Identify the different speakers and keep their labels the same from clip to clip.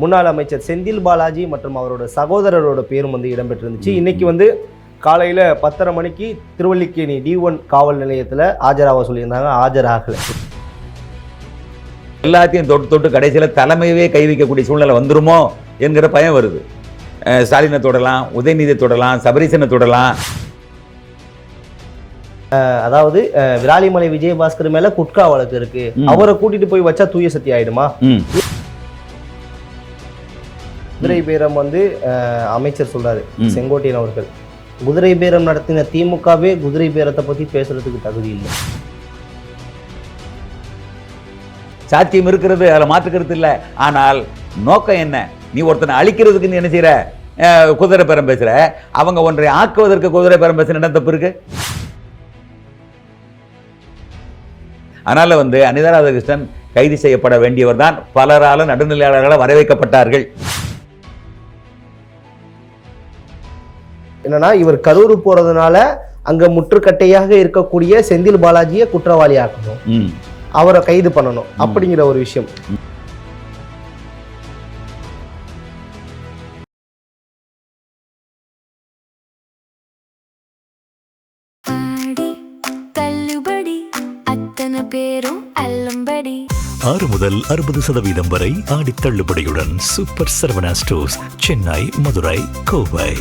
Speaker 1: முன்னாள் அமைச்சர் செந்தில் பாலாஜி மற்றும் அவரோட சகோதரரோட பேரும் வந்து இடம்பெற்றிருந்துச்சு. இன்னைக்கு வந்து காலையில் 10:30 மணிக்கு திருவல்லிக்கேணி D1 காவல் நிலையத்தில் ஆஜராக சொல்லியிருந்தாங்க. ஆஜராகலை.
Speaker 2: எல்லாத்தையும் தொட்டு தொட்டு கடைசியில் தலைமையவே கை வைக்கக்கூடிய சூழ்நிலை வந்துருமோ என்கிற பயம் வருது. ஸ்டாலினை தொடலாம், உதயநிதியை தொடலாம், சபரீசனை தொடலாம்.
Speaker 1: அதாவது விராலிமலை விஜயபாஸ்கர் மேல குட்கா வழக்கு இருக்கு, அவரை கூட்டிட்டு போய் வச்சா தூய சக்தி ஆயிடுமா? குதிரை பேரம் வந்து அமைச்சர் சொல்றாரு செங்கோட்டையன் அவர்கள், குதிரை பேரம் நடத்தின திமுகவே குதிரை பேரத்தை பத்தி பேசுறதுக்கு தகுதி இல்லை.
Speaker 2: சாத்தியம் இருக்கிறது, அதில் மாற்றுக்கிறது இல்லை. ஆனால் நோக்கம் என்ன? நீ ஒருத்தனை அழிக்கிறதுக்கு நீ என்ன செய்யற? குதிரை பேரம் பேசுற. அவங்க ஒன்றை ஆக்குவதற்கு குதிரை பேரம் பேசுற என்ன தப்பு இருக்கு? அதனால வந்து அனிதா ராதாகிருஷ்ணன் கைது செய்யப்பட வேண்டியவர் தான். பலரால நடுநிலையாளர்களால் வரவேற்கப்பட்டார்கள்.
Speaker 1: என்னன்னா, இவர் கரூர் போறதுனால அங்க முற்றுக்கட்டையாக இருக்கக்கூடிய செந்தில் பாலாஜியை குற்றவாளி ஆக்கணும், அவரை கைது பண்ணணும் அப்படிங்கிற ஒரு விஷயம்.
Speaker 3: முதல் 60% வரை ஆடி தள்ளுபடியுடன் super Saravana stores, Chennai, Madurai, Kovai.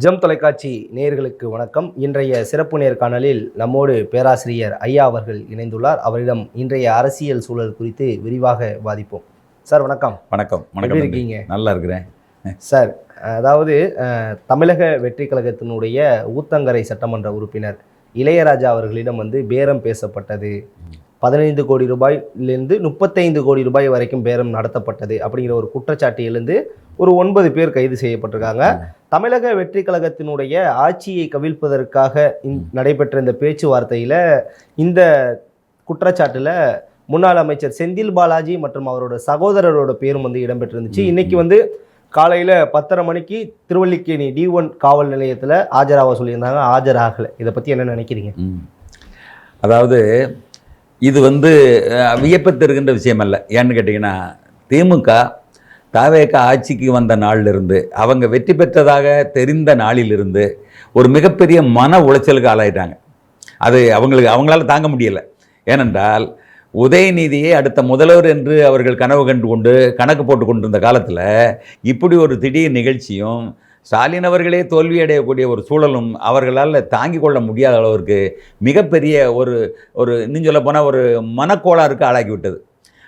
Speaker 1: Gem தொலைக்காட்சி நேயர்களுக்கு வணக்கம். இன்றைய சிறப்பு நேர்காணலில் நம்மோடு பேராசிரியர் ஐயா அவர்கள் இணைந்துள்ளார். அவரிடம் இன்றைய அரசியல் சூழல் குறித்து விரிவாக வாதிப்போம். சார் வணக்கம்.
Speaker 2: வணக்கம்.
Speaker 1: எப்படி இருக்கீங்க?
Speaker 2: நல்லா இருக்கிறேன்
Speaker 1: சார். அதாவது தமிழக வெற்றி கழகத்தினுடைய ஊத்தங்கரை சட்டமன்ற உறுப்பினர் இளையராஜா அவர்களிடம் வந்து பேரம் பேசப்பட்டது, 15 கோடி ரூபாயிலிருந்து 35 கோடி ரூபாய் வரைக்கும் பேரம் நடத்தப்பட்டது அப்படிங்கிற ஒரு குற்றச்சாட்டு எழுந்து ஒரு 9 பேர் கைது செய்யப்பட்டிருக்காங்க. தமிழக வெற்றி கழகத்தினுடைய ஆட்சியை கவிழ்ப்பதற்காக நடைபெற்ற இந்த பேச்சுவார்த்தையில் இந்த குற்றச்சாட்டில் முன்னாள் அமைச்சர் செந்தில் பாலாஜி மற்றும் அவரோட சகோதரரோட பேரும் வந்து இடம்பெற்றிருந்துச்சு. இன்னைக்கு வந்து காலையில் 10:30 மணிக்கு திருவல்லிக்கேணி D1 காவல் நிலையத்தில் ஆஜராக சொல்லியிருந்தாங்க. ஆஜராகலை. இதை பற்றி என்ன நினைக்கிறீங்க?
Speaker 2: அதாவது இது வந்து வியப்பு தருகின்ற விஷயம் அல்ல. ஏன்னு கேட்டிங்கன்னா, திமுக தாவேக ஆட்சிக்கு வந்த நாளிலிருந்து, அவங்க வெற்றி பெற்றதாக தெரிந்த நாளிலிருந்து ஒரு மிகப்பெரிய மன உளைச்சலுக்கு ஆளாயிட்டாங்க. அது அவங்களால தாங்க முடியலை. ஏனென்றால் உதயநிதியை அடுத்த முதல்வர் என்று அவர்கள் கனவு கண்டு கொண்டு கணக்கு போட்டு கொண்டிருந்த காலத்தில் இப்படி ஒரு திடீர் நிகழ்ச்சியும் ஸ்டாலின் அவர்களே தோல்வியடையக்கூடிய ஒரு சூழலும் அவர்களால் தாங்கி கொள்ள முடியாத அளவிற்கு மிகப்பெரிய ஒரு இன்னும் சொல்ல போனால் ஒரு மனக்கோளாறுக்கு ஆளாக்கிவிட்டது.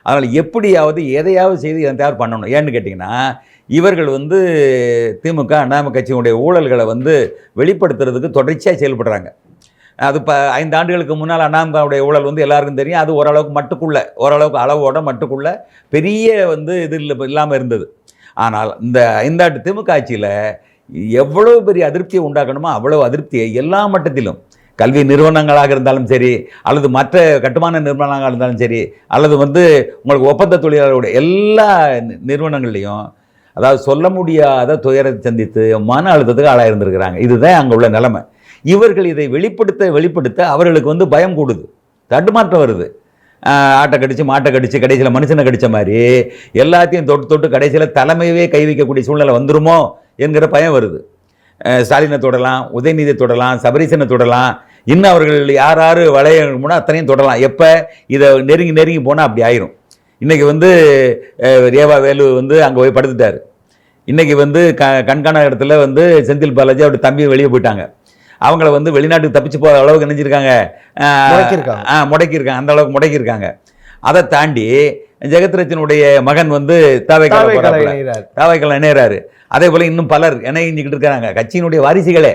Speaker 2: அதனால் எப்படியாவது எதையாவது செய்து இதன் தயார் பண்ணணும். ஏன்னு கேட்டிங்கன்னா, இவர்கள் வந்து திமுக அண்ணாமலை கட்சியினுடைய ஊழல்களை வந்து வெளிப்படுத்துறதுக்கு தொடர்ச்சியாக செயல்படுறாங்க. அது 5 ஆண்டுகளுக்கு முன்னால் அண்ணாமலையுடைய ஊழல் வந்து எல்லாருக்கும் தெரியும். அது ஓரளவுக்கு அளவோட மட்டுக்குள்ள பெரிய வந்து இது இல்லாமல் இருந்தது. ஆனால் இந்த 5 ஆண்டு திமுக ஆட்சியில் எவ்வளோ பெரிய அதிருப்தியை உண்டாக்கணுமோ அவ்வளோ அதிருப்தியை எல்லா மட்டத்திலும், கல்வி நிறுவனங்களாக இருந்தாலும் சரி, அல்லது மற்ற கட்டுமான நிறுவனங்களாக இருந்தாலும் சரி, அல்லது வந்து உங்களுக்கு ஒப்பந்த தொழிலாளர்களுடைய எல்லா நிறுவனங்கள்லையும் அதாவது சொல்ல முடியாத துயரத்தை சந்தித்து மன அழுத்தத்துக்கு ஆளாக இருந்திருக்கிறாங்க. இதுதான் அங்கே உள்ள நிலைமை. இவர்கள் இதை வெளிப்படுத்த அவர்களுக்கு வந்து பயம் கூடுது, தடுமாற்றம் வருது. ஆட்டை கடிச்சு மாட்டை கடிச்சு கடைசியில் மனுஷனை கடித்த மாதிரி எல்லாத்தையும் தொட்டு தொட்டு கடைசியில் தலைமையவே கை வைக்கக்கூடிய சூழ்நிலை வந்துருமோ என்கிற பயம் வருது. ஸ்டாலினை தொடலாம், உதயநிதியை தொடலாம், சபரீசனை தொடலாம், இன்னும் அவர்கள் யார் வளையணும்னா அத்தனையும் தொடலாம். எப்போ இதை நெருங்கி போனால் அப்படி ஆயிரும். இன்றைக்கி வந்து ரேவா வேலு வந்து அங்கே போய் படுத்துட்டார். இன்றைக்கி வந்து கண்காண இடத்துல வந்து செந்தில் பாலாஜி அவருடைய தம்பி வெளியே போயிட்டாங்க. அவங்கள வந்து வெளிநாட்டுக்கு தப்பிச்சு போகிற அளவுக்கு நினைச்சிருக்காங்க, முடக்கியிருக்காங்க. அந்த அளவுக்கு முடக்கியிருக்காங்க. அதை தாண்டி ஜெகத்ரட்சனுடைய மகன் வந்து தாவைக்கல இணையறாரு. அதே போல் இன்னும் பலர் இணைஞ்சிக்கிட்டு இருக்கிறாங்க. கட்சியினுடைய வாரிசுகளே,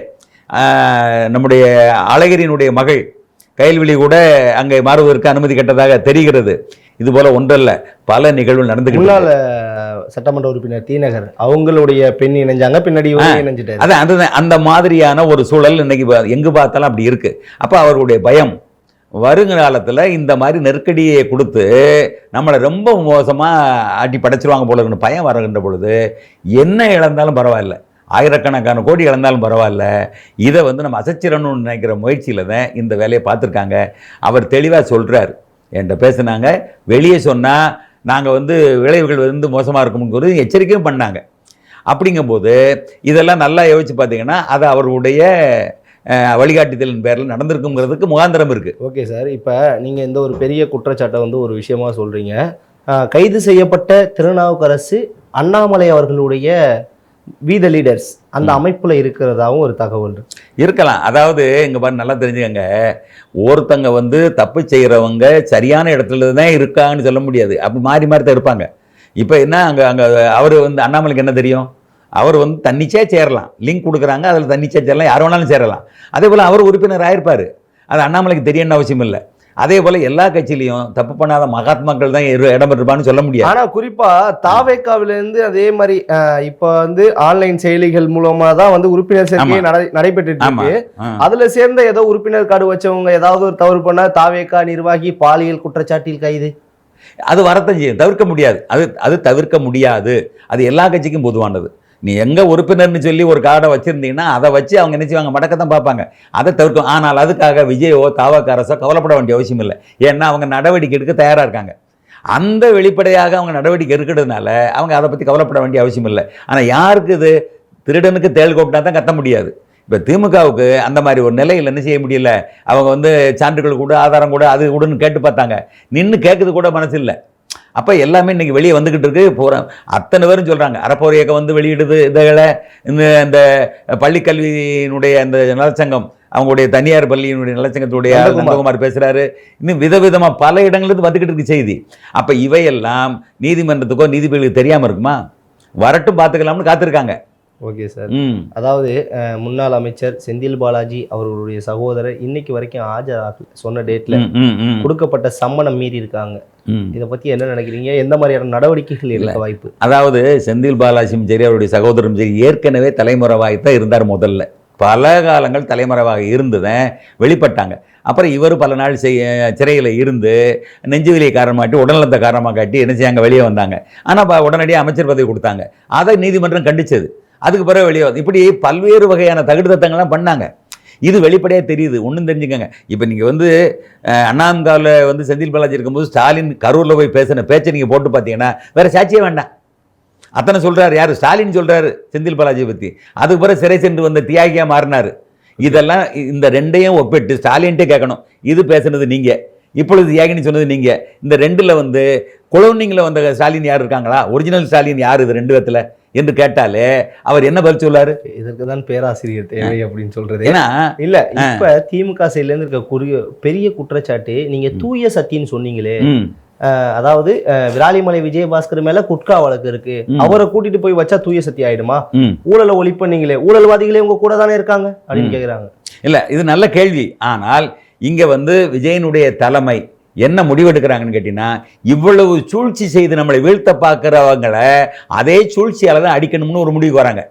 Speaker 2: நம்முடைய அழகிரியினுடைய மகள் கைல்விழி கூட அங்கே மாறுவதற்கு அனுமதி கேட்டதாக தெரிகிறது. இது போல ஒன்றல்ல, பல நிகழ்வு நடந்துக்கிட்டு.
Speaker 1: சட்டமன்ற உறுப்பினர் தீநகர் அவங்களுடைய பெண் இணைஞ்சாங்க, பின்னாடி இணைஞ்சிட்டாரு.
Speaker 2: அதான் அந்த மாதிரியான ஒரு சூழல் இன்னைக்கு எங்கு பார்த்தாலும் அப்படி இருக்கு. அப்போ அவர்களுடைய பயம் வருங்காலத்தில் இந்த மாதிரி நெருக்கடியை கொடுத்து நம்மளை ரொம்ப மோசமாக ஆட்டி படைச்சிருவாங்க போல இருக்குன்னு பயம் வருகின்ற பொழுது என்ன இழந்தாலும் பரவாயில்ல, ஆயிரக்கணக்கான கோடி இழந்தாலும் பரவாயில்ல, இதை வந்து நம்ம அசைச்சிடணும்னு நினைக்கிற முயற்சியில் தான் இந்த வேலையை பார்த்துருக்காங்க. அவர் தெளிவாக சொல்கிறார், என்கிட்ட பேசுனாங்க, வெளியே சொன்னால் நாங்கள் வந்து விளைவுகள் வந்து மோசமாக இருக்கும்ங்கிறது எச்சரிக்கையும் பண்ணாங்க. அப்படிங்கும்போது இதெல்லாம் நல்லா யோசிச்சு பார்த்தீங்கன்னா அது அவருடைய வழிகாட்டுதலின் பேரில் நடந்திருக்குங்கிறதுக்கு முகாந்திரம் இருக்குது.
Speaker 1: ஓகே சார், இப்போ நீங்கள் இந்த ஒரு பெரிய குற்றச்சாட்டை வந்து ஒரு விஷயமா சொல்கிறீங்க. கைது செய்யப்பட்ட திருநாவுக்கரசு அண்ணாமலை அவர்களுடைய வீத லீடர்ஸ் அந்த அமைப்பில் இருக்கிறதாவும் ஒரு தகவல்
Speaker 2: இருக்கலாம். அதாவது இங்கே பாரு, நல்லா தெரிஞ்சுக்கங்க, ஒருத்தங்க வந்து தப்பு செய்கிறவங்க சரியான இடத்துல தான் இருக்காங்கன்னு சொல்ல முடியாது. அப்படி மாறி மாறி தான் இருப்பாங்க. இப்போ என்ன அங்கே அவர் வந்து அண்ணாமலைக்கு என்ன தெரியும்? அவர் வந்து தன்னிச்சையாக சேரலாம், லிங்க் கொடுக்குறாங்க, அதில் தன்னிச்சையாக சேரலாம், யார் வேணாலும் சேரலாம். அதே போல் அவர் உறுப்பினர் ஆயிருப்பார், அது அண்ணாமலைக்கு தெரியணும்னு அவசியம் இல்லை. அதே போல் எல்லா கட்சியிலையும் தப்பு பண்ணாத மகாத்மாக்கள் தான் இடம் பெற்றிருப்பான்னு சொல்ல முடியாது.
Speaker 1: ஆனால் குறிப்பாக தாவேக்காவிலேருந்து அதே மாதிரி இப்போ வந்து ஆன்லைன் செயலிகள் மூலமாக தான் வந்து உறுப்பினர் சேர்க்கை நடைபெற்று இருக்கு. அதில் சேர்ந்த ஏதோ உறுப்பினர் கார்டு வச்சவங்க ஏதாவது ஒரு தவறு பண்ணால் தாவேக்கா நிர்வாகி பாலியல் குற்றச்சாட்டில் கைது,
Speaker 2: அது வரத்தான் செய்யும், தவிர்க்க முடியாது. அது தவிர்க்க முடியாது. அது எல்லா கட்சிக்கும் பொதுவானது. நீ எங்கே உறுப்பினர்னு சொல்லி ஒரு கார்டை வச்சுருந்தீங்கன்னா அதை வச்சு அவங்க நினச்சிவாங்க மடக்கத்தான் பார்ப்பாங்க, அதை தவிர்க்கும். ஆனால் அதுக்காக விஜயோ தாவக அரசோ கவலைப்பட வேண்டிய அவசியம் இல்லை. ஏன்னா அவங்க நடவடிக்கை எடுக்க தயாராக இருக்காங்க. அந்த வெளிப்படையாக அவங்க நடவடிக்கை எடுக்கிறதுனால அவங்க அதை பற்றி கவலைப்பட வேண்டிய அவசியம் இல்லை. ஆனால் யாருக்கு இது திருடனுக்கு தேள் கோப்பினா தான் கத்த முடியாது. இப்போ திமுகவுக்கு அந்த மாதிரி ஒரு நிலையில் என்ன செய்ய முடியல. அவங்க வந்து சான்றுகள் கூட ஆதாரம் கூட அது கூடன்னு கேட்டு பார்த்தாங்க, நின்று கேட்குறது கூட மனசு இல்லை. அப்போ எல்லாமே இன்றைக்கி வெளியே வந்துக்கிட்டு இருக்கு. போகிறோம் அத்தனை பேரும் சொல்கிறாங்க, அறப்போர் இயக்கம் வந்து வெளியிடுது இதை. இந்த பள்ளிக்கல்வியினுடைய அந்த நலச்சங்கம், அவங்களுடைய தனியார் பள்ளியினுடைய நலச்சங்கத்துடைய நந்தகுமார் பேசுகிறாரு. இன்னும் விதவிதமாக பல இடங்கள்லேருந்து வந்துக்கிட்டு இருக்கு செய்தி. அப்போ இவையெல்லாம் நீதிமன்றத்துக்கோ நீதிபதிகளுக்கு தெரியாமல் இருக்குமா? வரட்டும் பார்த்துக்கலாம்னு காத்திருக்காங்க.
Speaker 1: ஓகே சார், அதாவது முன்னாள் அமைச்சர் செந்தில் பாலாஜி அவர்களுடைய சகோதரர் இன்னைக்கு வரைக்கும் ஆஜராக சொன்ன டேட்ல கொடுக்கப்பட்ட சம்மனம் மீறி இருக்காங்க. இதை பத்தி என்ன நினைக்கிறீங்க? எந்த மாதிரியான நடவடிக்கைகள் இருக்க வாய்ப்பு?
Speaker 2: அதாவது செந்தில் பாலாஜியும் சரி அவருடைய சகோதரரும் சரி ஏற்கனவே தலைமுறைவாய்த்தான் இருந்தார். முதல்ல பல காலங்கள் தலைமறைவாக இருந்துதான் வெளிப்பட்டாங்க. அப்புறம் இவர் பல நாள் சிறையில் இருந்து நெஞ்சுவலியை காரணமாட்டி உடல்நலத்தை காரணமாக காட்டி என்ன செய்யாங்க, வெளியே வந்தாங்க. ஆனால் உடனடியாக அமைச்சர் பதவி கொடுத்தாங்க. அதை நீதிமன்றம் கண்டிச்சது. அதுக்கு பிறகு வெளியே வந்து இப்படி பல்வேறு வகையான தகுதித்தங்கள்லாம் பண்ணாங்க. இது வெளிப்படையாக தெரியுது. ஒன்றும் தெரிஞ்சுக்கங்க, இப்போ நீங்கள் வந்து அண்ணாமகாவில் வந்து செந்தில் பாலாஜி இருக்கும்போது ஸ்டாலின் கரூரில் போய் பேசின பேச்சை நீங்கள் போட்டு பார்த்தீங்கன்னா வேறு சாட்சியே வேண்டாம். அத்தனை சொல்கிறார் யார்? ஸ்டாலின் சொல்கிறாரு செந்தில் பாலாஜியை பற்றி. அதுக்கு பிறகு சிறை சென்று வந்த தியாகியாக மாறினார். இதெல்லாம் இந்த ரெண்டையும் ஒப்பிட்டு ஸ்டாலின்ட்டே கேட்கணும், இது பேசுனது நீங்கள், இப்பொழுது தியாகின்னு சொன்னது நீங்கள். இந்த ரெண்டில் வந்து குளோனிங்கில் வந்த ஸ்டாலின் யார் இருக்காங்களா? ஒரிஜினல் ஸ்டாலின் யார் இது ரெண்டு பேத்துல என்று கேட்டாலே அவர் என்ன பதில் சொல்லாரு?
Speaker 1: இதற்கு தான் பேராசிரியர் தேவை அப்படின்னு சொல்றது. ஏன்னா இல்ல இப்ப திமுக சைட்ல இருந்து இருக்க பெரிய குற்றச்சாட்டு, நீங்க தூய சத்தின்னு சொன்னீங்களே, அதாவது விராலிமலை விஜயபாஸ்கர் மேல குட்கா வழக்கு இருக்கு, அவரை கூட்டிட்டு போய் வச்சா தூய சக்தி ஆயிடுமா? ஊழலை ஒழிப்பீங்களே, ஊழல்வாதிகளே உங்க கூட தானே இருக்காங்க அப்படின்னு கேக்குறாங்க.
Speaker 2: இல்ல இது நல்ல கேள்வி. ஆனால் இங்க வந்து விஜயனுடைய தலைமை என்ன முடிவெடுக்கிறாங்கன்னு கேட்டீங்கன்னா, இவ்வளவு சூழ்ச்சி செய்து நம்மளை வீழ்த்த பார்க்கிறவங்களை அதே சூழ்ச்சியால தான் அடிக்கணும்னு ஒரு முடிவுக்கு வராங்க.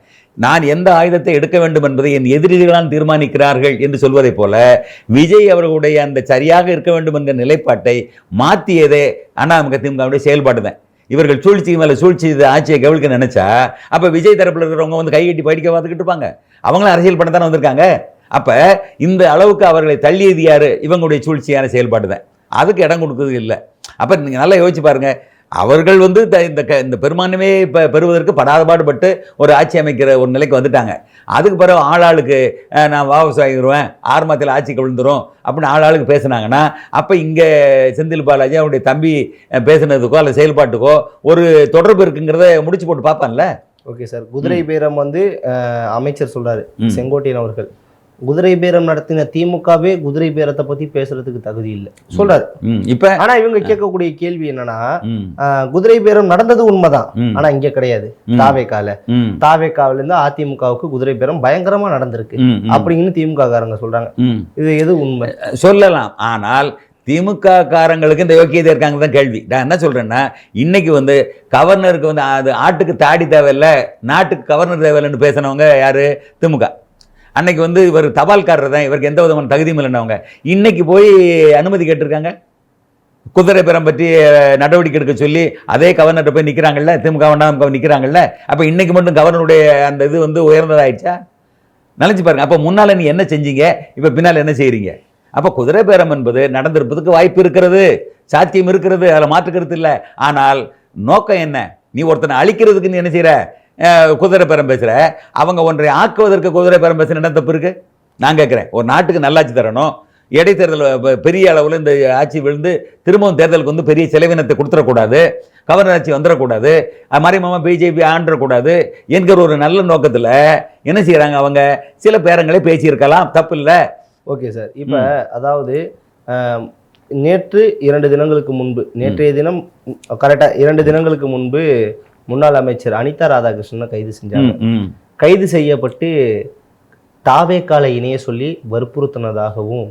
Speaker 2: நான் எந்த ஆயுதத்தை எடுக்க வேண்டும் என்பதை என் எதிரிகளால் தீர்மானிக்கிறார்கள் என்று சொல்வதை போல விஜய் அவர்களுடைய அந்த சரியாக இருக்க வேண்டும் என்ற நிலைப்பாட்டை மாற்றியதே அண்ணாமலை திமுகவுடைய செயல்பாடு தான். இவர்கள் சூழ்ச்சி மேலே சூழ்ச்சி ஆட்சியை கவிழ்க்க நினைச்சா அப்போ விஜய் தரப்பில் இருக்கிறவங்க வந்து கைகட்டி படிக்க பார்த்துக்கிட்டு இருப்பாங்க. அவங்களும் அரசியல் பண்ண தானே வந்திருக்காங்க. அப்போ இந்த அளவுக்கு அவர்களை தள்ளியது யாரு? இவங்களுடைய சூழ்ச்சியான செயல்பாடு தான். அதுக்கு இடம் கொடுக்குறது இல்லை. அப்போ நீங்கள் நல்லா யோசிச்சு பாருங்க, அவர்கள் வந்து இந்த பெரும்பான்மையை இப்போ பெறுவதற்கு படாதபாடுபட்டு ஒரு ஆட்சி அமைக்கிற ஒரு நிலைக்கு வந்துட்டாங்க. அதுக்கு பிறகு ஆளாளுக்கு நான் வாபஸ் வாங்கிடுவேன், 6 மாதத்தில் ஆட்சிக்கு விழுந்துரும் அப்படின்னு ஆளாளுக்கு பேசுனாங்கன்னா, அப்போ இங்கே செந்தில் பாலாஜி அவருடைய தம்பி பேசுனதுக்கோ அல்லது செயல்பாட்டுக்கோ ஒரு தொடர்பு இருக்குங்கிறத முடிச்சு போட்டு பார்ப்பான்ல.
Speaker 1: ஓகே சார், குதிரை பேரம் வந்து அமைச்சர் சொல்றாரு செங்கோட்டையன் அவர்கள், குதிரை பேரம் நடத்தின திமுகவே குதிரை பேரத்தை பத்தி பேசுறதுக்கு தகுதி இல்லை சொல்றாரு. இப்ப ஆனா இவங்க கேட்கக்கூடிய கேள்வி என்னன்னா, குதிரை பேரம் நடந்தது உண்மைதான், ஆனா இங்க கிடையாது. தாவேக்காவில இருந்து அதிமுகவுக்கு குதிரை பேரம் பயங்கரமா நடந்திருக்கு அப்படின்னு திமுக காரங்க சொல்றாங்க. இது எது உண்மை?
Speaker 2: சொல்லலாம். ஆனால் திமுக காரங்களுக்கு இந்த யோக்கியதை இருக்காங்க தான் கேள்வி. நான் என்ன சொல்றேன்னா, இன்னைக்கு வந்து கவர்னருக்கு வந்து அது ஆட்டுக்கு தாடி தேவையில்லை, நாட்டுக்கு கவர்னர் தேவையில்லைன்னு பேசினவங்க யாரு? திமுக. அன்னைக்கு வந்து இவர் தபால்காரர் தான், இவருக்கு எந்த விதமான தகுதியும் இல்லைன்னவங்க இன்னைக்கு போய் அனுமதி கேட்டிருக்காங்க. குதிரை பேரம் பற்றி நடவடிக்கை எடுக்க சொல்லி அதே கவர்னர்கிட்ட போய் நிற்கிறாங்கல்ல, திமுக வேண்டாம் நிற்கிறாங்கல்ல. அப்போ இன்னைக்கு மட்டும் கவர்னருடைய அந்த இது வந்து உயர்ந்ததாயிடுச்சா? நினைச்சு பாருங்க. அப்போ முன்னால் நீ என்ன செஞ்சீங்க, இப்போ பின்னால் என்ன செய்கிறீங்க? அப்போ குதிரை பேரம் என்பது நடந்திருப்பதுக்கு வாய்ப்பு இருக்கிறது, சாத்தியம் இருக்கிறது, அதில் மாற்றுக்கிறது இல்லை. ஆனால் நோக்கம் என்ன? நீ ஒருத்தனை அழிக்கிறதுக்கு நீ என்ன செய்கிற? குதிரை பேரம் பேசுகிற. அவங்க ஒன்றை ஆக்குவதற்கு குதிரை பேரம் பேசுகிற என்ன தப்பு இருக்குது? நான் கேட்குறேன். ஒரு நாட்டுக்கு நல்லாட்சி தரணும், இடைத்தேர்தல் பெரிய அளவில் இந்த ஆட்சி விழுந்து திரும்பவும் தேர்தலுக்கு வந்து பெரிய செலவினத்தை கொடுத்துடக்கூடாது, கவர்னர் ஆட்சி வந்துடக்கூடாது, மறைமுகமாக பிஜேபி ஆண்டக்கூடாது என்கிற ஒரு நல்ல நோக்கத்தில் என்ன செய்கிறாங்க? அவங்க சில பேரங்களே பேசியிருக்கலாம், தப்பு இல்லை.
Speaker 1: Okay sir. இப்போ அதாவது நேற்று 2 தினங்களுக்கு முன்பு, நேற்றைய தினம் கரெக்டாக 2 தினங்களுக்கு முன்பு முன்னாள் அமைச்சர் அனிதா ராதாகிருஷ்ணனை கைது செஞ்சாங்க. கைது செய்யப்பட்டு தாவேக்கால இணைய சொல்லி வற்புறுத்தினதாகவும்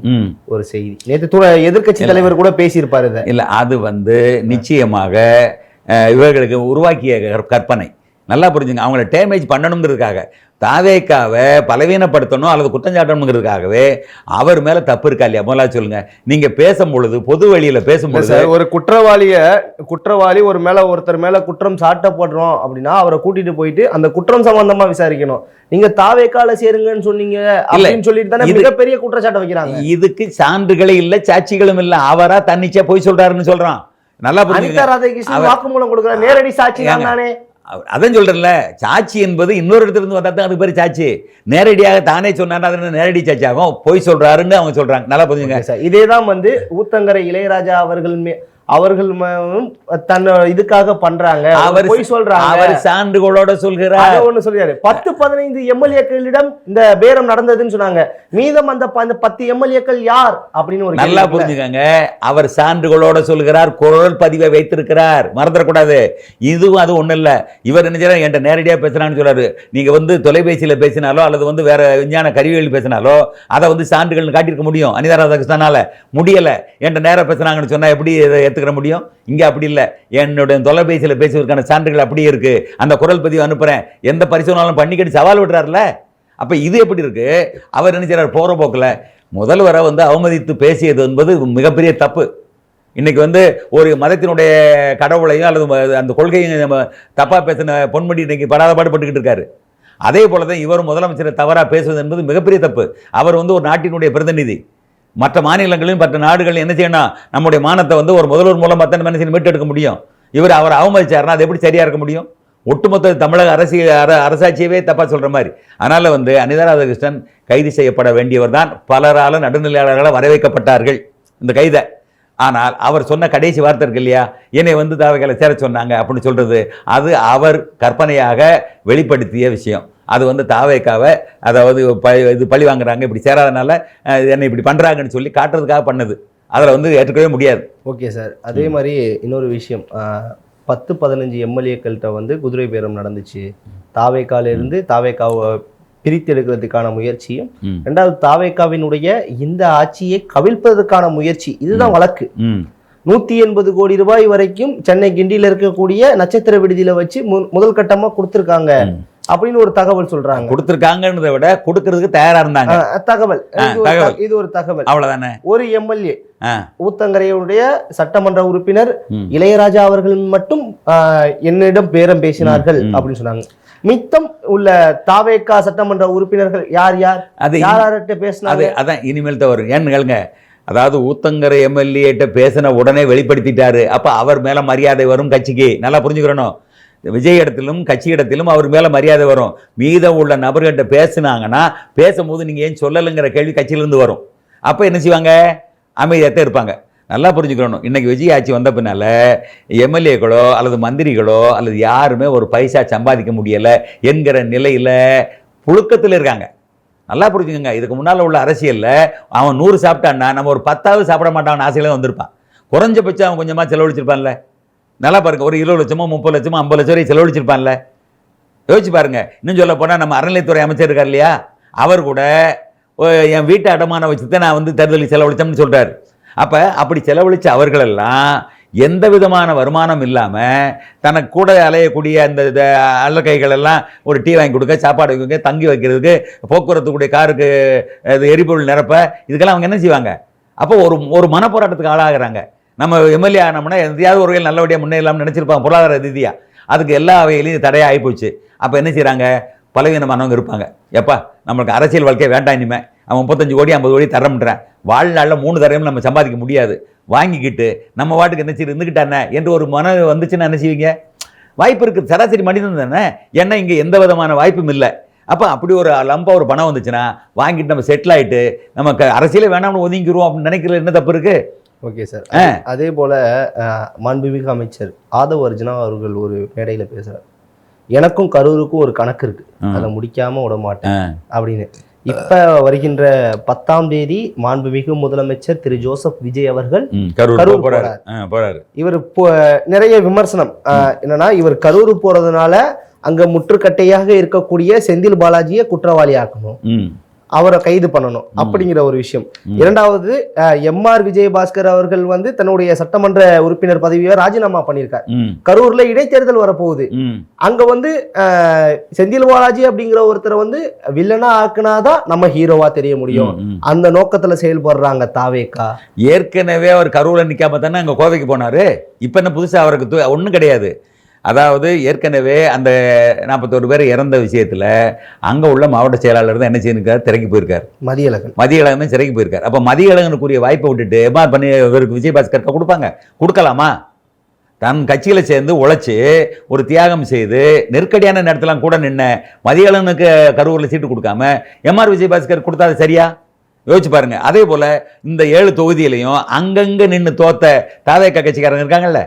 Speaker 1: ஒரு செய்தி நேற்று எதிர்க்கட்சி தலைவர் கூட பேசியிருப்பாரு.
Speaker 2: இல்லை, அது வந்து நிச்சயமாக இவர்களுக்கு உருவாக்கிய கற்பனை. நல்லா புரிஞ்சுங்க. அவங்கள டேமேஜ் பண்ணணுங்கிறதுக்காக, தாவேக்காவை பலவீனப்படுத்தணும் அல்லது குற்றஞ்சாட்டணுங்கிறதுக்காகவே அவர் மேல தப்பு இருக்கா இல்லையா? முதல்ல சொல்லுங்க. நீங்க பேசும்பொழுது, பொது வழியில பேசும்பொழுது,
Speaker 1: ஒரு குற்றவாளி ஒருத்தர் மேல குற்றம் சாட்டப்படுறோம் அப்படின்னா அவரை கூட்டிட்டு போயிட்டு அந்த குற்றம் சம்பந்தமா விசாரிக்கணும். நீங்க தாவேக்கால சேருங்கன்னு சொன்னீங்க அப்படின்னு சொல்லிட்டு தானே மிகப்பெரிய குற்றச்சாட்டை வைக்கிறாங்க.
Speaker 2: இதுக்கு சான்றுகளே இல்ல, சாட்சிகளும் இல்ல. அவரா தன்னிச்சையா போய் சொல்றாருன்னு சொல்றான். நல்லா
Speaker 1: அனிதா ராதாகிருஷ்ணன் வாக்குமூலம் கொடுக்குற நேரடி சாட்சி தானே.
Speaker 2: அதான் சொல்றேன்ல, சாட்சி என்பது இன்னொரு இடத்துல இருந்து வந்தா தான் அது பேர் சாட்சி. நேரடியாக தானே சொன்னா அது நேரடி சாட்சி ஆகும். போய் சொல்றாருன்னு அவங்க சொல்றாங்க. நல்லா புரிஞ்சுங்க.
Speaker 1: இதேதான் வந்து ஊத்தங்கரை இளையராஜா அவர்கள் தன்னை இதுக்காக பண்றாங்க. அவர் போய் சொல்றாங்க,
Speaker 2: அவர் சான்றுகளோட சொல்கிறார்.
Speaker 1: ஒண்ணு சொல்றாரு. 10-15 எம்எல்ஏக்களிடம் இந்த பேரம் நடந்ததுன்னு சொன்னாங்க. மீதம் அந்த 10 எம்எல்ஏக்கள் யார் அப்படின்னு ஒரு
Speaker 2: நல்லா புரிஞ்சுக்கங்க. அவர் சான்றுகளோட சொல்கிறார், குரல் பதிவை வைத்திருக்கிறார், மறந்துடக்கூடாது. இதுவும் அது ஒண்ணு இல்ல. இவர் என்ன செய்யறாரு? என்கிட்ட நேரடியா பேசுறான்னு சொல்றாரு. நீங்க வந்து தொலைபேசியில பேசினாலோ அல்லது வந்து வேற விஞ்ஞான கருவிகள் பேசினாலோ அதை வந்து சான்றுகள் காட்டியிருக்க முடியும். அனிதா ராதாகிருஷ்ணனால முடியல. என்கிட்ட நேரம் பேசுனாங்கன்னு சொன்னா எப்படி ஏத்துக்கிற முடியும்? இங்க அப்படி இல்லை. என்னுடைய தொலைபேசியில் பேசுவதற்கான சான்றுகள் அப்படியே இருக்கு. அந்த குரல் பதிவு அனுப்புறேன், எந்த பரிசோதனாலும் பண்ணிக்கிட்டு சவால் விடுறாருல. அப்ப இது எப்படி இருக்கு? அவர் என்ன செய்யறாரு? போற போக்குல முதல்வரை வந்து அவமதித்து பேசியது என்பது மிகப்பெரிய தப்பு. இன்னைக்கு வந்து ஒரு மதத்தினுடைய கடவுளையும் அல்லது அந்த கொள்கையும் தப்பா பேசின பொன்முடி இன்னைக்கு படாத பாடுபட்டுக்கிட்டு இருக்காரு. அதே போலதான் இவரும் முதலமைச்சரை தவறா பேசுவது என்பது மிகப்பெரிய தப்பு. அவர் வந்து ஒரு நாட்டினுடைய பிரதிநிதி. மற்ற மாநிலங்களையும் மற்ற நாடுகள் என்ன செய்யணும்? நம்முடைய மானத்தை வந்து ஒரு முதல்வர் மூலமாக தான் மனுஷன் மீட்டெடுக்க முடியும். இவர் அவர் அவமதிச்சாருன்னா அது எப்படி சரியா இருக்க முடியும்? ஒட்டுமொத்த தமிழக அரசாட்சியவே தப்பா சொல்ற மாதிரி. அதனால வந்து அனிதா ராதாகிருஷ்ணன் கைது செய்யப்பட வேண்டியவர் தான். பலரால நடுநிலையாளர்களாக வரவேற்கப்பட்டார்கள் இந்த கைதை. ஆனால் அவர் சொன்ன கடைசி வார்த்தை இருக்கு இல்லையா, என்னை வந்து தாவைகளை சேர சொன்னாங்க அப்படின்னு சொல்றது, அது அவர் கற்பனையாக வெளிப்படுத்திய விஷயம். அது வந்து தாவேக்காவை அதாவது இது பழி வாங்குறாங்க, இப்படி சேராதனால என்னை இப்படி பண்ணுறாங்கன்னு சொல்லி காட்டுறதுக்காக பண்ணது. அதில் வந்து ஏற்றுக்கவே முடியாது. Okay
Speaker 1: sir. அதே மாதிரி இன்னொரு விஷயம், 10-15 எம்எல்ஏக்கள்கிட்ட வந்து குதிரை பேரம் நடந்துச்சு. தாவேக்காலிருந்து தாவேக்காவை பிரித்தெடுக்கிறதுக்கான முயற்சியும், ரெண்டாவது தாவேக்காவினுடைய இந்த ஆட்சியை கவிழ்ப்பதற்கான முயற்சி, இதுதான் வழக்கு. 180 கோடி ரூபாய் வரைக்கும் சென்னை கிண்டியில் இருக்கக்கூடிய நட்சத்திர விடுதியில வச்சு முதல் கட்டமா கொடுத்துருக்காங்க அப்படின்னு ஒரு தகவல் சொல்றாங்க.
Speaker 2: கொடுத்திருக்காங்கன்றதை விட கொடுக்கிறதுக்கு தயாரா இருந்தாங்க.
Speaker 1: தகவல் இது ஒரு தகவல்.
Speaker 2: அவ்வளவுதானே.
Speaker 1: ஒரு எம்எல்ஏ ஊத்தங்கரையுடைய சட்டமன்ற உறுப்பினர் இளையராஜா அவர்கள் மட்டும் என்னிடம் பேரம் பேசினார்கள் அப்படின்னு சொன்னாங்க. மித்தம் உள்ள தாவேக்கா சட்டமன்ற உறுப்பினர்கள் யார் யார்கிட்ட பேசினாங்க?
Speaker 2: அதான் இனிமேல் தவறு. ஏன்னு கேளுங்க, அதாவது ஊத்தங்கரை எம்எல்ஏட்ட பேசின உடனே வெளிப்படுத்திட்டாரு. அப்ப அவர் மேல மரியாதை வரும் கட்சிக்கு. நல்லா புரிஞ்சுக்கிறணும். விஜய் இடத்திலும் கட்சி இடத்திலும் அவர் மேல மரியாதை வரும். மீதம் உள்ள நபர்கிட்ட பேசினாங்கன்னா பேசும்போது நீங்க ஏன் சொல்லலைங்கிற கேள்வி கட்சியிலிருந்து வரும். அப்ப என்ன செய்வாங்க? அமைதியாகத்தான் இருப்பாங்க. நல்லா புரிஞ்சுக்கணும். இன்னைக்கு விஜய் ஆட்சி வந்த பின்னால எம்எல்ஏக்களோ அல்லது மந்திரிகளோ அல்லது யாருமே ஒரு பைசா சம்பாதிக்க முடியல என்கிற நிலையில புழுக்கத்தில் இருக்காங்க. நல்லா புரிஞ்சுக்கோங்க. இதுக்கு முன்னால் உள்ள அரசியலில் அவன் 100 சாப்பிட்டான்னா நம்ம ஒரு 10ஆவது சாப்பிட மாட்டான் ஆசையில வந்திருப்பான். குறைஞ்சபட்சம் அவன் கொஞ்சமாக செலவழிச்சிருப்பான்ல. நல்லா பாருங்க, ஒரு 20 லட்சமோ 30 லட்சமோ 50 லட்சம் வரை செலவழிச்சிருப்பான்ல. யோசிச்சு பாருங்க. இன்னும் சொல்ல போனால் நம்ம அறநிலைத்துறை அமைச்சர் இருக்கார் இல்லையா, அவர் கூட என் வீட்டை அடமான வச்சு தான் நான் வந்து தேர்தலில் செலவழிச்சோம்னு சொல்றாரு. அப்போ அப்படி செலவழித்த அவர்களெல்லாம் எந்த விதமான வருமானம் இல்லாமல் தனக்கு கூட அலையக்கூடிய அந்த அல்லக்கைகள் எல்லாம் ஒரு டீ வாங்கி கொடுக்க, சாப்பாடு வைக்க, தங்கி வைக்கிறதுக்கு, போக்குவரத்துக்குடைய காருக்கு எரிபொருள் நிரப்ப, இதுக்கெல்லாம் அவங்க என்ன செய்வாங்க? அப்போ ஒரு மனப்போராட்டத்துக்கு ஆளாகிறாங்க. நம்ம எம்எல்ஏ ஆனோம்னா எந்தையாவது ஒரு வகையில் நல்லபடியாக முன்னேறலாம்னு நினச்சிருப்பாங்க பொருளாதார ரீதியாக. அதுக்கு எல்லா வகையிலையும் தடையாக ஆகிப்போச்சு. அப்போ என்ன செய்கிறாங்க, பலவீனமானவங்க இருப்பாங்க, எப்பா நம்மளுக்கு அரசியல் வாழ்க்கை வேண்டாம், இனிமேல் அவன் 35 கோடி 50 கோடி தரமுன்றேன், வாழ்நாளில் 3 தடவையும் நம்ம சம்பாதிக்க முடியாது, வாங்கிக்கிட்டு நம்ம வாட்டுக்கு என்ன செய்ய இருந்துக்கிட்டானே என்று ஒரு மனம் வந்துச்சுன்னா என்ன செய்வீங்க? வாய்ப்பு இருக்குது, சராசரி மனிதன் தானே, ஏன்னா இங்கே எந்த விதமான வாய்ப்பும் இல்லை. அப்போ அப்படி ஒரு லம்பாக ஒரு பணம் வந்துச்சுன்னா வாங்கிட்டு நம்ம செட்டில் ஆகிட்டு நமக்கு அரசியலே வேணாம்னு ஒதுங்கிடுவோம் அப்படின்னு நினைக்கிறது என்ன தப்பு இருக்குது?
Speaker 1: Okay sir. அதே போல் மாண்புமிகு அமைச்சர் ஆதவ் அர்ஜுனா அவர்கள் ஒரு மேடையில் பேசுகிறார், எனக்கும் கரூருக்கும் ஒரு கணக்கு இருக்குது, அதை முடிக்காமல் விட மாட்டேன் அப்படின்னு. இப்போ வருகின்ற 10ஆம் தேதி மாண்புமிகு முதலமைச்சர் திரு ஜோசப் விஜய் அவர்கள் கரூர் போறாரு. இவர் நிறைய விமர்சனம் என்னன்னா, இவர் கரூர் போறதுனால அங்க முற்றுக்கட்டையாக இருக்கக்கூடிய செந்தில் பாலாஜியை குற்றவாளி ஆக்கணும், அவரை கைது பண்ணணும் அப்படிங்கிற ஒரு விஷயம். இரண்டாவது, எம்ஆர் விஜயபாஸ்கர் அவர்கள் வந்து தன்னுடைய சட்டமன்ற உறுப்பினர் பதவியை ராஜினாமா பண்ணியிருக்கார். கரூர்ல இடைத்தேர்தல் வரப்போகுது, அங்க வந்து செந்தில் பாலாஜி அப்படிங்கிற ஒருத்தரை வந்து வில்லனா ஆக்குனாதான் நம்ம ஹீரோவா தெரிய முடியும், அந்த நோக்கத்துல செயல்படுறாங்க தாவேகா.
Speaker 2: ஏற்கனவே அவர் கரூர்ல நிக்காம தானே அங்க கோவைக்கு போனாரு, இப்ப என்ன புதுசா அவருக்கு ஒண்ணும் கிடையாது. அதாவது ஏற்கனவே அந்த 41 பேர் இறந்த விஷயத்தில் அங்கே உள்ள மாவட்ட செயலாளர் தான் என்ன செய்யிருக்கார், திரைக்கு போயிருக்கார். மதியழகன் தான் சிறைக்கு போயிருக்கார். அப்போ மதியழகனுக்குரிய வாய்ப்பை விட்டுட்டு எம்ஆர் பண்ணி இவருக்கு விஜயபாஸ்கர் கொடுப்பாங்க, கொடுக்கலாமா? தன் கட்சியில் சேர்ந்து உழைச்சி ஒரு தியாகம் செய்து நெருக்கடியான நேரத்திலாம் கூட நின்ன மதியழகனுக்கு கரூரில் சீட்டு கொடுக்காம எம்ஆர் விஜயபாஸ்கர் கொடுத்தா அது சரியா? யோசிச்சு பாருங்க. அதே போல் இந்த 7 தொகுதியிலையும் அங்கங்கே நின்று தோத்த தாவேகா கட்சிக்காரங்க இருக்காங்கல்ல,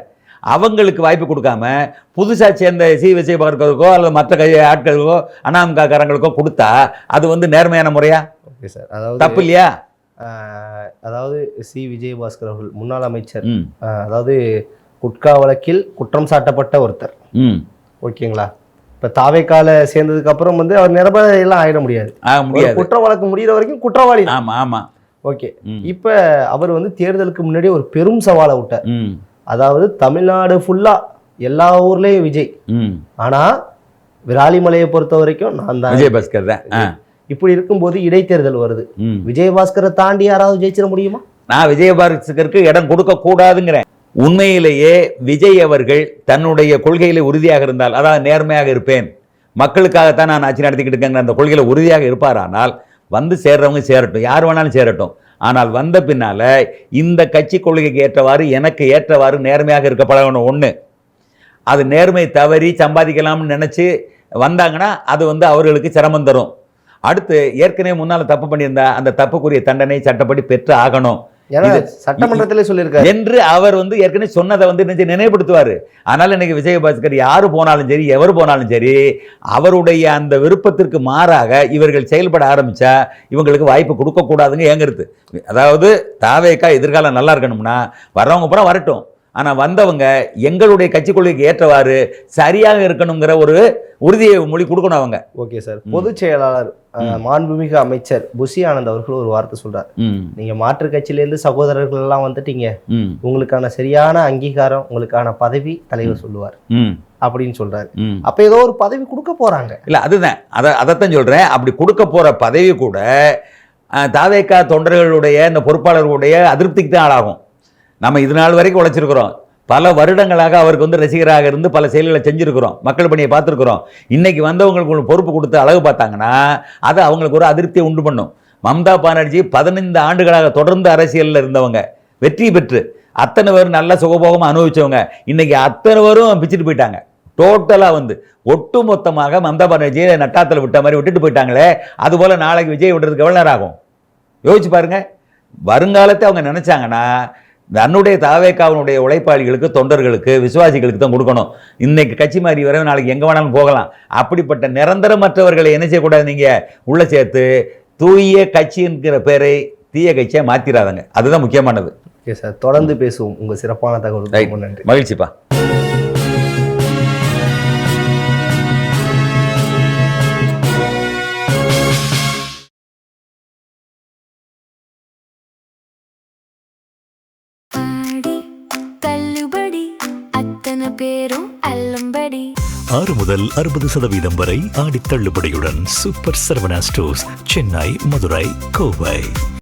Speaker 2: அவங்களுக்கு வாய்ப்பு கொடுக்காம புதுசாக சேர்ந்த விஜயபாஸ்கருக்கோ அல்லது மற்ற ஆட்களுக்கோ அண்ணாமக்காரங்களுக்கோ கொடுத்தா அது வந்து நேர்மையான முறையா?
Speaker 1: ஓகே சார், அதாவது
Speaker 2: தப்பு இல்லையா?
Speaker 1: அதாவது விஜயபாஸ்கர் அவர்கள் முன்னாள் அமைச்சர், அதாவது குட்கா வழக்கில் குற்றம் சாட்டப்பட்ட ஒருத்தர், ஓகேங்களா? இப்போ தாவேக்கால சேர்ந்ததுக்கு அப்புறம் வந்து அவர் நிரபரையெல்லாம் ஆயிட முடியாது, குற்ற வழக்கு முடிகிற வரைக்கும் குற்றவாளி. ஆமாம் ஆமாம். ஓகே, இப்போ அவர் வந்து தேர்தலுக்கு முன்னாடி ஒரு பெரும் சவாலை விட்டார். அதாவது தமிழ்நாடு ஃபுல்லா எல்லா ஊர்லயும் விஜய், ஆனா விராலிமலையை பொறுத்த வரைக்கும் நான் தான்
Speaker 2: விஜயபாஸ்கர் தான்.
Speaker 1: இப்படி இருக்கும்போது இடைத்தேர்தல் வருது, விஜயபாஸ்கரை தாண்டி யாராவது ஜெயிச்சிட முடியுமா? நான்
Speaker 2: விஜயபாஸ்கருக்கு இடம் கொடுக்க கூடாதுங்கிறேன். உண்மையிலேயே விஜய் அவர்கள் தன்னுடைய கொள்கையில உறுதியாக இருந்தால், அதாவது நேர்மையாக இருப்பேன், மக்களுக்காகத்தான் நான் ஆட்சி நடத்திக்கிட்டு இருக்கேங்கிற அந்த கொள்கையில உறுதியாக இருப்பாரானால் வந்து சேர்றவங்க சேரட்டும், யார் வேணாலும் சேரட்டும். ஆனால் வந்த பின்னால இந்த கட்சி கொள்கைக்கு ஏற்றவாறு எனக்கு ஏற்றவாறு நேர்மையாக இருக்க பழகணும். ஒன்று, அது நேர்மை தவறி சம்பாதிக்கலாம்னு நினச்சி வந்தாங்கன்னா அது வந்து அவர்களுக்கு சிரமம் தரும். அடுத்து, ஏற்கனவே முன்னால் தப்பு பண்ணியிருந்தா அந்த தப்புக்குரிய தண்டனை சட்டப்படி பெற்று ஆகணும்
Speaker 1: சட்டமன்றத்திலே சொல்லியிருக்காரு
Speaker 2: என்று அவர் வந்து ஏற்கனவே சொன்னதை வந்து நினைவுபடுத்துவார். அதனால இன்னைக்கு விஜயபாஸ்கர் யாரு போனாலும் சரி, எவர் போனாலும் சரி, அவருடைய அந்த விருப்பத்திற்கு மாறாக இவர்கள் செயல்பட ஆரம்பிச்சா இவங்களுக்கு வாய்ப்பு கொடுக்க கூடாதுங்க ஏங்கிறது. அதாவது தாவேக்கா எதிர்காலம் நல்லா இருக்கணும்னா வர்றவங்க பூரா வரட்டும், ஆனா வந்தவங்க எங்களுடைய கட்சி கொள்கைக்கு ஏற்றவாறு சரியாக இருக்கணுங்கிற ஒரு உறுதியை மொழி கொடுக்கணும் அவங்க.
Speaker 1: Okay sir. பொதுச் செயலாளர் மாண்புமிகு அமைச்சர் புஷி ஆனந்த் அவர்கள் ஒரு வார்த்தை சொல்றாரு, நீங்க மாற்று கட்சியிலேருந்து சகோதரர்கள் எல்லாம் வந்துட்டீங்க, உங்களுக்கான சரியான அங்கீகாரம், உங்களுக்கான பதவி தலைவர் சொல்லுவார் அப்படின்னு சொல்றாரு. அப்ப ஏதோ ஒரு பதவி கொடுக்க போறாங்க
Speaker 2: இல்ல? அதுதான், அதைத்தான் சொல்றேன். அப்படி கொடுக்க போற பதவி கூட தாவேக்கா தொண்டர்களுடைய இந்த பொறுப்பாளர்களுடைய அதிருப்திக்கு தான் ஆளாகும். நம்ம இது நாள் வரைக்கும் உழைச்சிருக்கிறோம், பல வருடங்களாக அவருக்கு வந்து ரசிகராக இருந்து பல செயல்களை செஞ்சுருக்கிறோம், மக்கள் பணியை பார்த்துருக்குறோம். இன்னைக்கு வந்தவங்களுக்கு ஒரு பொறுப்பு கொடுத்து அழகு பார்த்தாங்கன்னா அது அவங்களுக்கு ஒரு அதிருப்தியை உண்டு பண்ணும். மம்தா பானர்ஜி 15 ஆண்டுகளாக தொடர்ந்து அரசியலில் இருந்தவங்க, வெற்றி பெற்று அத்தனை பேரும் நல்ல சுகபோகமாக அனுபவிச்சவங்க, இன்னைக்கு அத்தனை பேரும் பிச்சுட்டு போயிட்டாங்க. டோட்டலாக வந்து ஒட்டு மொத்தமாக மம்தா பானர்ஜியை நட்டாத்தில் விட்ட மாதிரி விட்டுட்டு போயிட்டாங்களே, அதுபோல் நாளைக்கு விஜய் விடுறதுக்கு எவ்வளோ நேரம் ஆகும்? யோசிச்சு பாருங்க. வருங்காலத்தை அவங்க நினைச்சாங்கன்னா தன்னுடைய தாவேக்காவினுடைய உழைப்பாளிகளுக்கு, தொண்டர்களுக்கு, விசுவாசிகளுக்கு தான் கொடுக்கணும். இன்னைக்கு கட்சி மாறி வர நாளைக்கு எங்கே வேணாலும் போகலாம். அப்படிப்பட்ட நிரந்தரமற்றவர்களை என்ன செய்யக்கூடாது, நீங்கள் உள்ள சேர்த்து தூய கட்சி என்கிற பேரை தீய கட்சியை மாற்றிடாதங்க. அதுதான் முக்கியமானது.
Speaker 1: ஓகே சார், தொடர்ந்து பேசுவோம். உங்கள் சிறப்பான தகவல் நன்றி.
Speaker 2: மகிழ்ச்சிப்பா.
Speaker 3: பேரும் அல்லம்படி 6 முதல் 60% வரை ஆடி தள்ளுபடியுடன் சூப்பர் சரவணா ஸ்டோர்ஸ், சென்னை, மதுரை, கோவை.